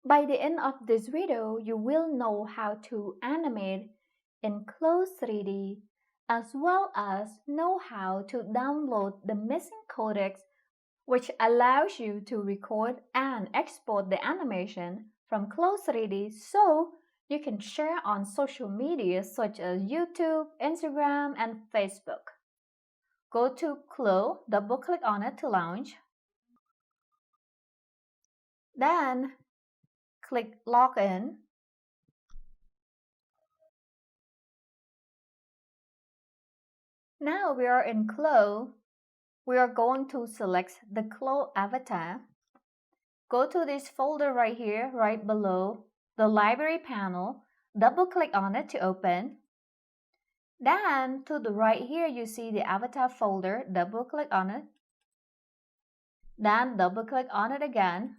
By the end of this video, you will know how to animate in CLO 3D as well as know how to download the missing codecs, which allows you to record and export the animation from CLO 3D so you can share on social media such as YouTube, Instagram, and Facebook. Go to CLO, double-click on it to launch. Then click Login. Now we are in CLO. We are going to select the CLO avatar. Go to this folder right here, right below the library panel. Double-click on it to open. Then to the right here, you see the avatar folder. Double-click on it. Then double-click on it again.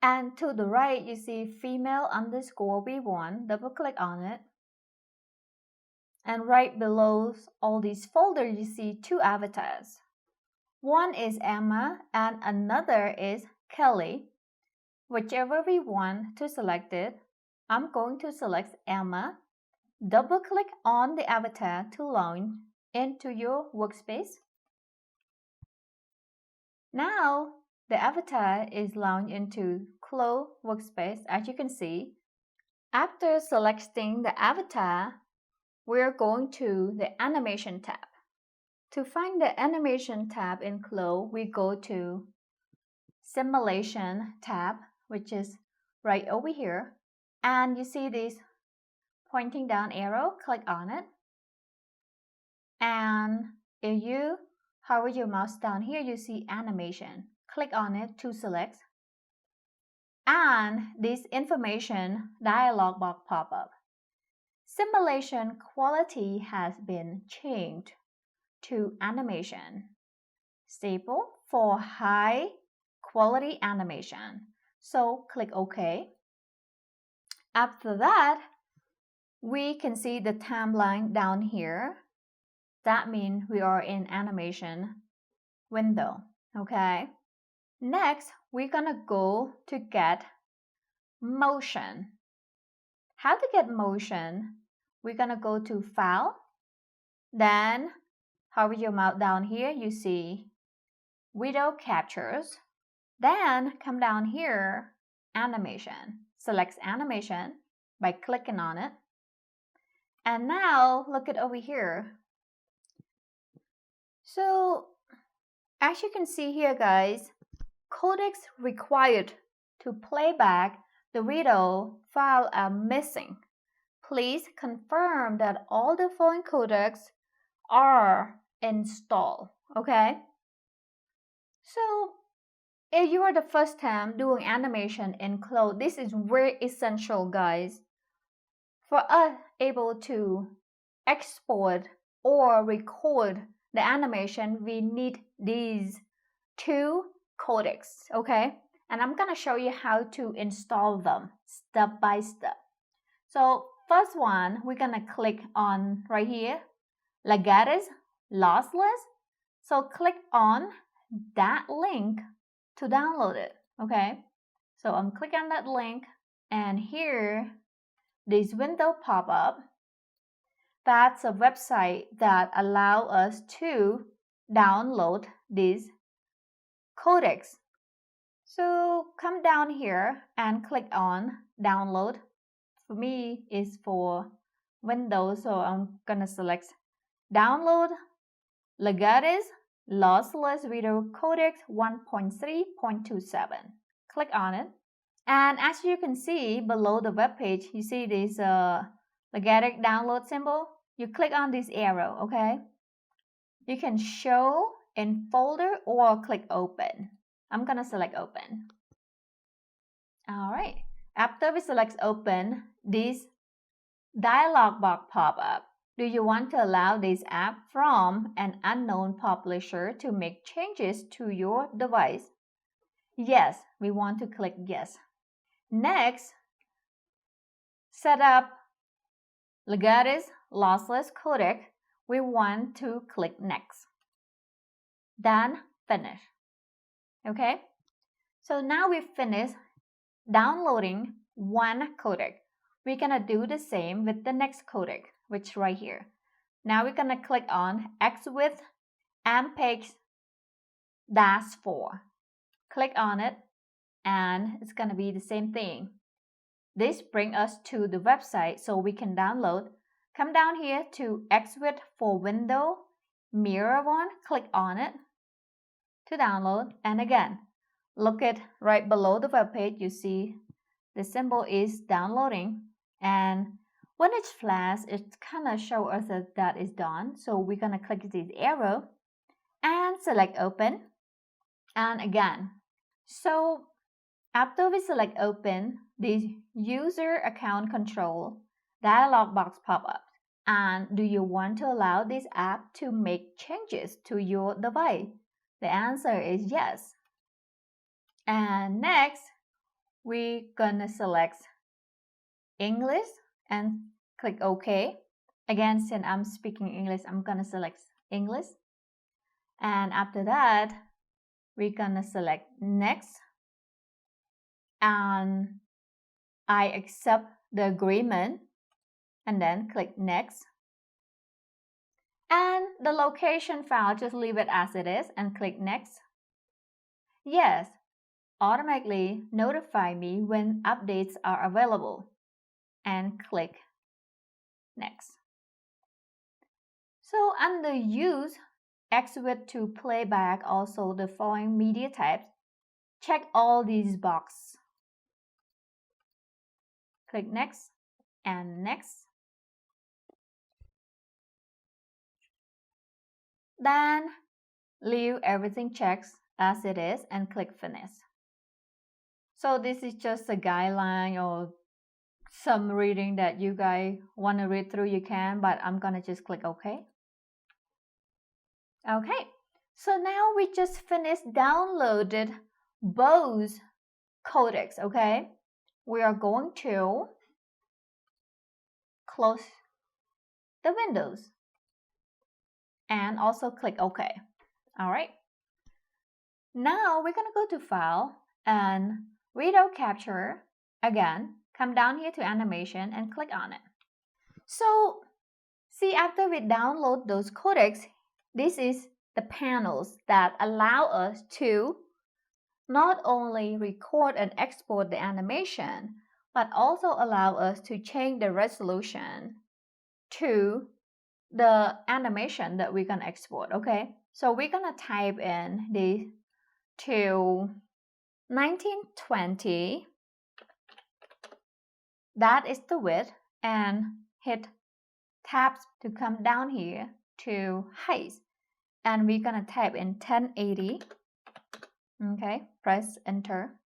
And to the right, you see female_v1. Double-click on it. And right below all these folders, you see two avatars. One is Emma and another is Kelly. Whichever we want to select it, I'm going to select Emma. Double-click on the avatar to launch into your workspace. Now, the avatar is launched into CLO workspace, as you can see. After selecting the avatar, we're going to the Animation tab. To find the Animation tab in CLO, we go to Simulation tab, which is right over here. And you see this pointing down arrow, click on it. And if you hover your mouse down here, you see Animation. Click on it to select. And this information dialog box pop up. Simulation quality has been changed to animation. Stable for high quality animation. So click OK. After that, we can see the timeline down here. That means we are in animation window. Okay. Next, we're gonna go to get motion. How to get motion? We're gonna go to File. Then hover your mouse down here, you see Video Captures. Then come down here, Animation. Select Animation by clicking on it. And now look at over here. So as you can see here, guys, codecs required to play back the video file are missing. Please confirm that all the following codecs are installed. Okay? So if you are the first time doing animation in CLO, this is very essential, guys. For us able to export or record the animation, we need these two codecs, okay? And I'm gonna show you how to install them step by step. So first one, we're gonna click on right here, Legatus Lossless. So click on that link to download it, okay? So I'm clicking on that link, and here, this window pop up. That's a website that allow us to download these codecs. So come down here and click on download. For me, it's for Windows, so I'm gonna select download Legatus Lossless Video Codec 1.3.27. Click on it. And as you can see below the web page, you see this Legatus download symbol. You click on this arrow, okay? You can show in folder or click open. I'm gonna select open. All right. After we select open, this dialog box pop up. Do you want to allow this app from an unknown publisher to make changes to your device? Yes, we want to click yes. Next, set up Legatus Lossless Codec. We want to click next. Then finish. Okay, so now we finished downloading one codec. We're gonna do the same with the next codec, which is right here. Now we're gonna click on X-Width MPEG-4. Click on it, and it's gonna be the same thing. This brings us to the website so we can download. Come down here to X-Width for Window, mirror one, click on it to download. And again, look at right below the web page, you see the symbol is downloading. And when it's flash, it's kind of show us that is done. So we're gonna click this arrow and select open. And again, so after we select open, the user account control dialog box pop up. And do you want to allow this app to make changes to your device? The answer is yes. And next, we're gonna select English and click OK. Again, since I'm speaking English, I'm gonna select English. And after that, we're gonna select next. And I accept the agreement. And then click next. And the location file, just leave it as it is and click next. Yes, automatically notify me when updates are available. And click next. So under use, X-Width to playback also the following media types. Check all these boxes. Click next and next. Then leave everything checked as it is and click finish. So this is just a guideline or some reading that you guys want to read through, you can, but I'm gonna just click OK. Okay, so now we just finished downloaded both codecs, okay? We are going to close the windows and also click OK. All right. Now we're gonna go to File and Video Capture. Again, come down here to Animation and click on it. So, see, after we download those codecs, this is the panels that allow us to not only record and export the animation, but also allow us to change the resolution to the animation that we're gonna export, okay? So we're gonna type in the to 1920, that is the width, and hit tabs to come down here to height, and we're gonna type in 1080, okay, press enter.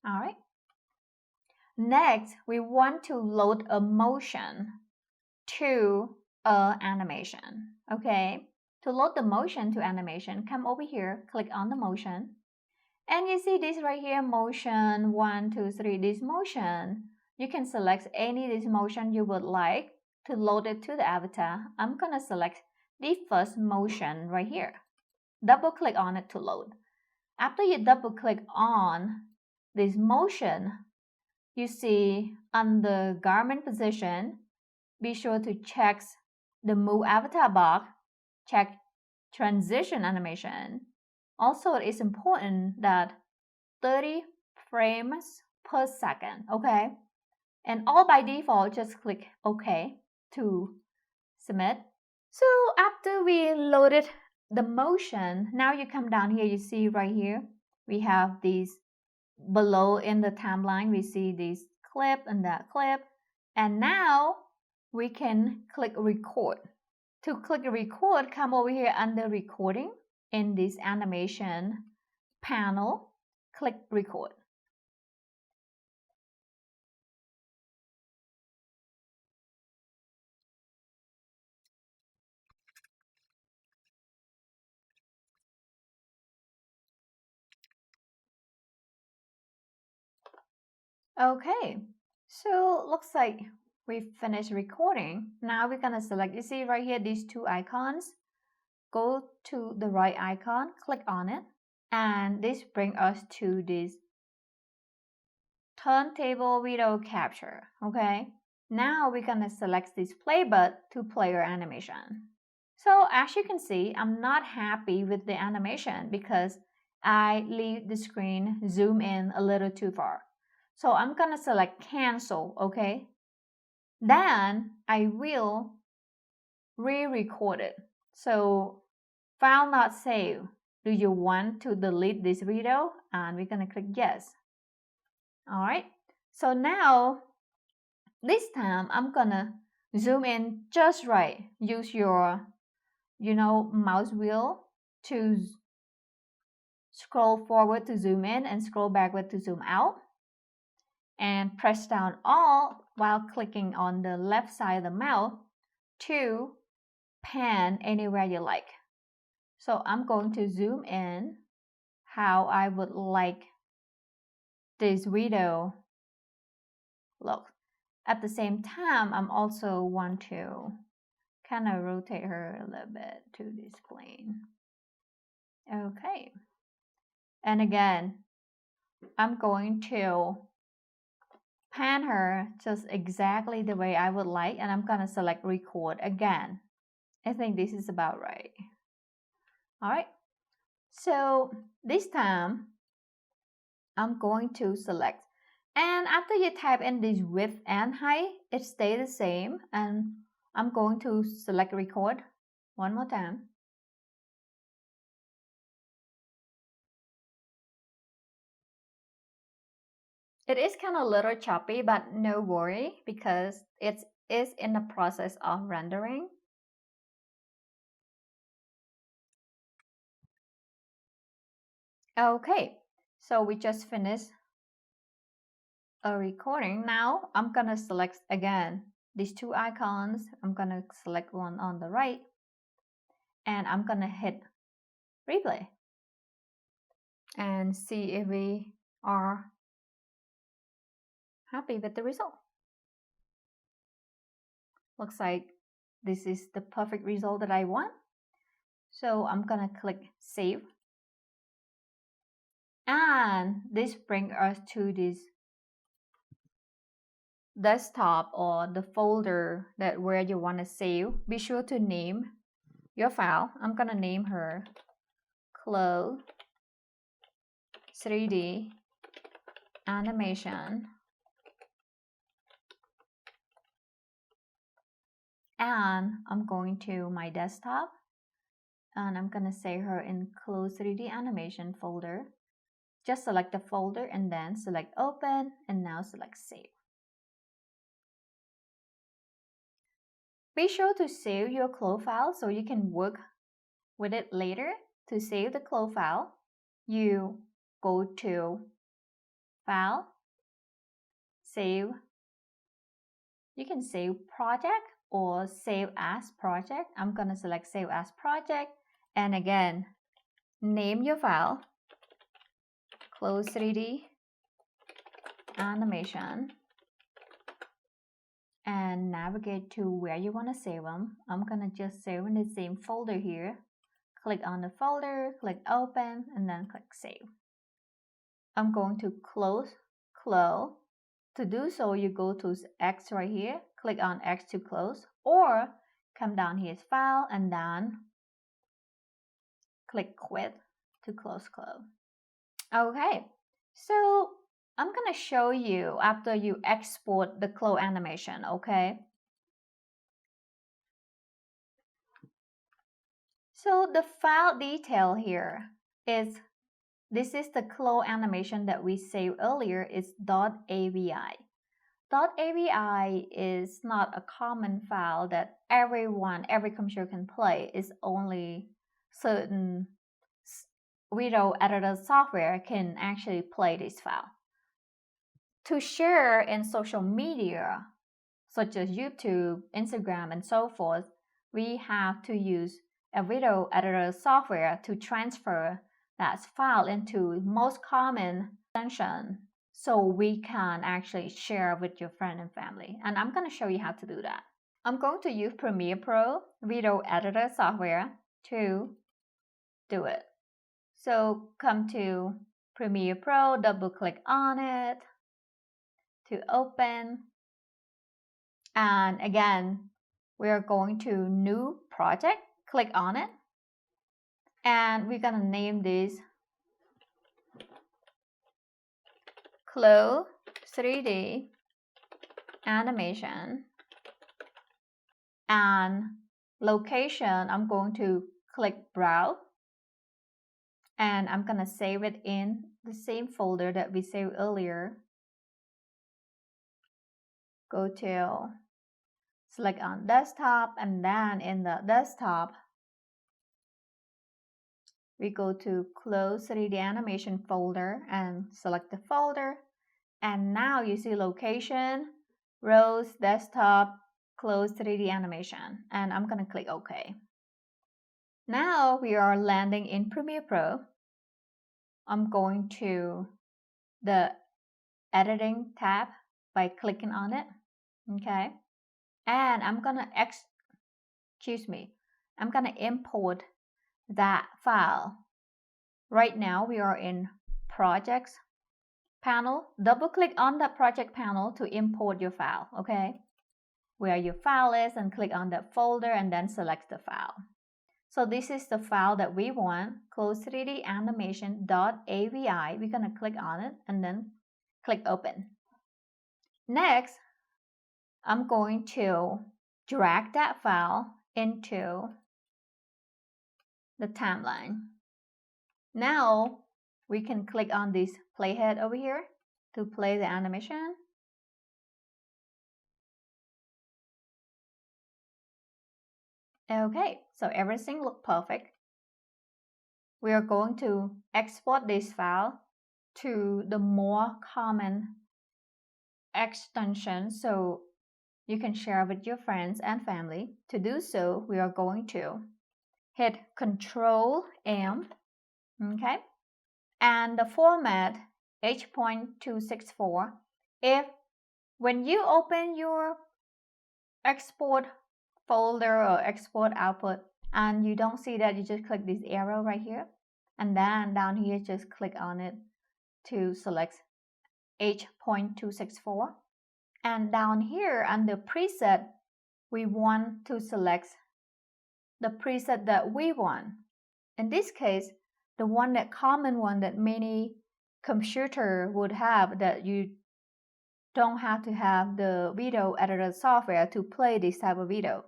All right, next we want to load a motion to animation, okay? To load the motion to animation, come over here, click on the motion, and you see this right here, motion 1, 2, 3, this motion. You can select any of this motion you would like to load it to the avatar. I'm gonna select the first motion right here. Double click on it to load. After you double click on this motion, you see on the garment position, be sure to check the Move Avatar box, check Transition Animation. Also, it is important that 30 frames per second, okay? And all by default, just click OK to submit. So after we loaded the motion, now you come down here, you see right here, we have these below in the timeline, we see this clip and that clip. And now we can click record. To click record, come over here under recording in this animation panel, click record. Okay, so looks like we finished recording. Now we're gonna select, you see right here, these two icons. Go to the right icon, click on it, and this brings us to this turntable video capture. Okay, now we're gonna select this play button to play your animation. So as you can see, I'm not happy with the animation because I leave the screen zoom in a little too far. So I'm gonna select cancel, okay? Then I will re-record it. So file not saved. Do you want to delete this video? And we're gonna click yes. All right, so now this time I'm gonna zoom in just right. Use your mouse wheel to scroll forward to zoom in and scroll backward to zoom out, and press down Alt while clicking on the left side of the mouse to pan anywhere you like. So I'm going to zoom in how I would like this video look. At the same time, I'm also want to kind of rotate her a little bit to this plane. Okay. And again, I'm going to pan her just exactly the way I would like, and I'm gonna select record again. I think this is about right. All right, so this time I'm going to select, and after you type in this width and height, it stays the same, and I'm going to select record one more time. It is kind of a little choppy, but no worry because it is in the process of rendering. Okay, so we just finished a recording. Now I'm gonna select again these two icons. I'm gonna select one on the right and I'm gonna hit replay and see if we are happy with the result. Looks like this is the perfect result that I want. So I'm gonna click save, and this brings us to this desktop or the folder that where you want to save. Be sure to name your file. I'm gonna name her CLO 3D animation, and I'm going to my desktop and I'm gonna save her in CLO 3D animation folder. Just select the folder and then select open, and now select save. Be sure to save your CLO file so you can work with it later. To save the CLO file, you go to File, Save. You can save project or save as project. I'm gonna select save as project, and again, name your file, CLO 3D animation, and navigate to where you want to save them. I'm gonna just save in the same folder here. Click on the folder, click open, and then click save. I'm going to close CLO. To do so, you go to X right here, click on X to close, or come down here to File and then click Quit to close CLO. Okay, so I'm gonna show you after you export the CLO animation, okay? So the file detail here is, this is the CLO animation that we saved earlier, it's .avi. .avi is not a common file that every computer can play. It's only certain video editor software can actually play this file. To share in social media, such as YouTube, Instagram, and so forth, we have to use a video editor software to transfer that file into most common extension so we can actually share with your friend and family. And I'm going to show you how to do that. I'm going to use Premiere Pro video editor software to do it. So come to Premiere Pro, double click on it, to open. And again, we are going to new project, click on it. And we're gonna name this CLO 3D animation. And location, I'm going to click browse. And I'm gonna save it in the same folder that we saved earlier. Go to select on desktop, and then in the desktop, we go to close 3D animation folder and select the folder. And now you see location, rows, desktop, close 3D animation. And I'm gonna click OK. Now we are landing in Premiere Pro. I'm going to the editing tab by clicking on it. Okay. And I'm gonna import that file. Right now we are in projects panel. Double click on that project panel to import your file, okay? Where your file is, and click on that folder and then select the file. So this is the file that we want, close 3D animation.avi. We're gonna click on it and then click open. Next, I'm going to drag that file into the timeline. Now we can click on this playhead over here to play the animation. Okay, so everything looks perfect. We are going to export this file to the more common extension so you can share with your friends and family. To do so, we are going to hit Control M, okay? And the format H.264. When you open your export folder or export output and you don't see that, you just click this arrow right here, and then down here just click on it to select H.264. And down here under preset, we want to select the preset that we want. In this case, the common one that many computer would have, that you don't have to have the video editor software to play this type of video.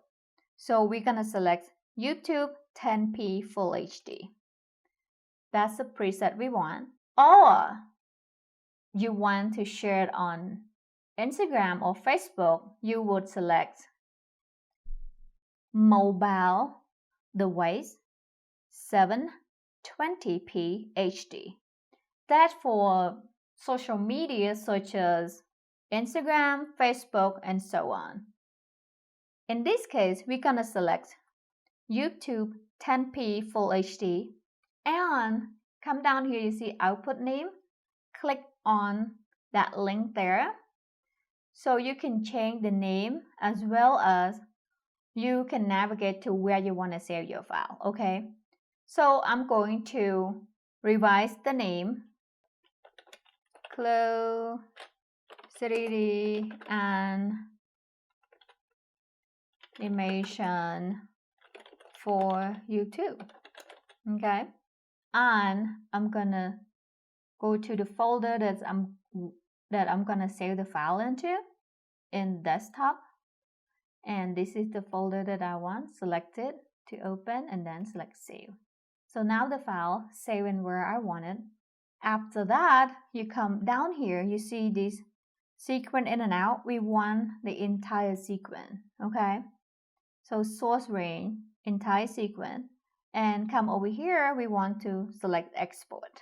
So we're gonna select YouTube 10p Full HD. That's the preset we want. Or you want to share it on Instagram or Facebook, you would select mobile device 720p HD. That for social media such as Instagram, Facebook, and so on. In this case, we're gonna select YouTube 10p Full HD and come down here, you see output name. Click on that link there. So you can change the name as well as you can navigate to where you want to save your file, okay? So I'm going to revise the name, CLO 3D animation for YouTube, okay? And I'm gonna go to the folder that I'm gonna save the file into in desktop, and this is the folder that I want. Select it to open and then select save. So now the file saved in where I want it. After that, you come down here, you see this sequence in and out. We want the entire sequence, okay? So source range, entire sequence, and come over here, we want to select export.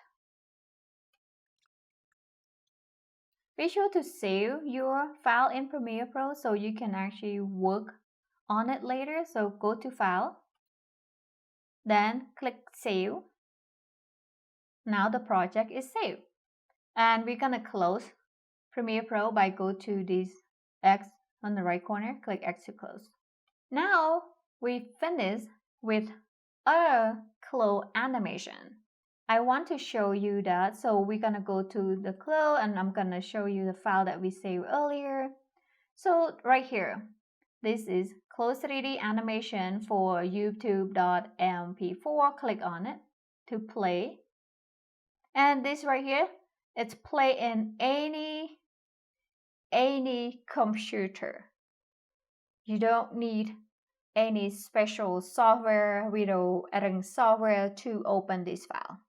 Be sure to save your file in Premiere Pro so you can actually work on it later. So go to File, then click Save. Now the project is saved. And we're gonna close Premiere Pro by go to this X on the right corner, click X to close. Now we finish with a CLO animation. I want to show you that. So we're going to go to the CLO and I'm going to show you the file that we saved earlier. So right here, this is close 3D animation for youtube.mp4. Click on it to play. And this right here, it's play in any computer. You don't need any special software, video editing software to open this file.